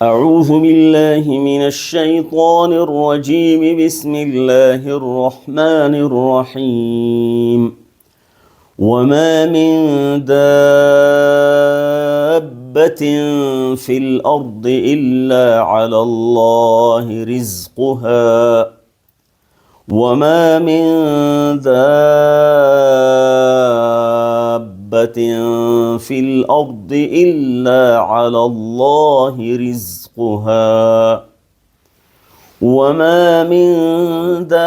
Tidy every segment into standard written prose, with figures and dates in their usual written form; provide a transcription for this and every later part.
أعوذ بالله من الشيطان الرجيم. بسم الله الرحمن الرحيم. وما من دابة في الأرض إلا على الله رزقها وما من دابة في الأرض إلا على الله رزقها وما من دابة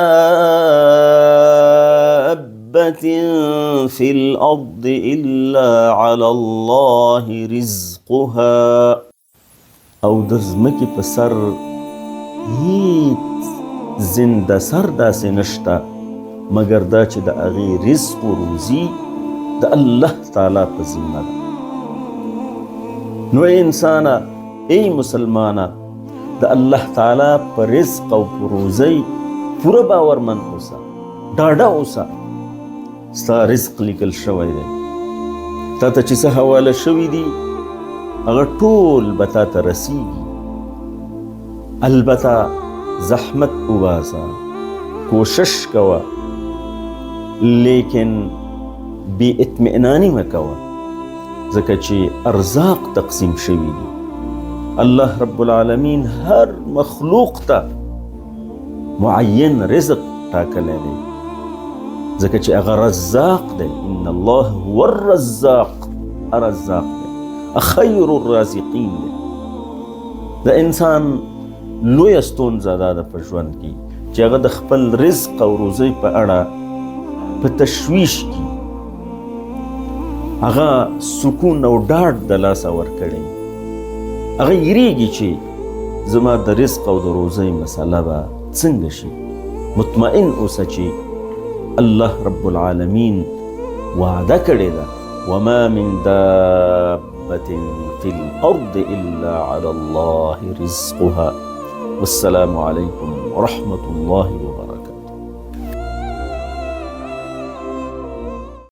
في الأرض إلا على الله رزقها. او د ځمکې په سر هیڅ زنده سر داسې نشته مگر دا چې د هغې رزق و روزي د الله تعالی په ذمه ده. نو ای انسانه، ای مسلمانه، د الله تعالی په رزق او په روزۍ پوره باورمند اوسه، ډاډه اوسه. ستا رزق لیکل شوی دی، تا ته چې څه حواله شوي دي هغه ټول به تا ته رسیږي. البته زحمت وباسه، کوشش کوه، لیکن بی اطمئنانی مکوه، ځکه چې ارزاق تقسیم شوي دي. الله رب العالمین هر مخلوق ته معین رزق ټاکلی دی، ځکه چې هغه رزاق دی. ان الله هو الرزاق، رزاق دی، خیر الرازقین دی. د انسان لویه ستونزه دا ده په ژوند کې چې هغه د خپل رزق او روزۍ په اړه په تشویش کې هغه سکون او ډاډ د لاسه ورکړی. هغه یریږي چې زما د رزق او د روزۍ مسله به څنګه شي. مطمئن اوسه چې الله رب العالمین وعده کړې ده، وما من دابة في الأرض إلا على الله رزقها. والسلام عليكم ورحمة الله وبركاته.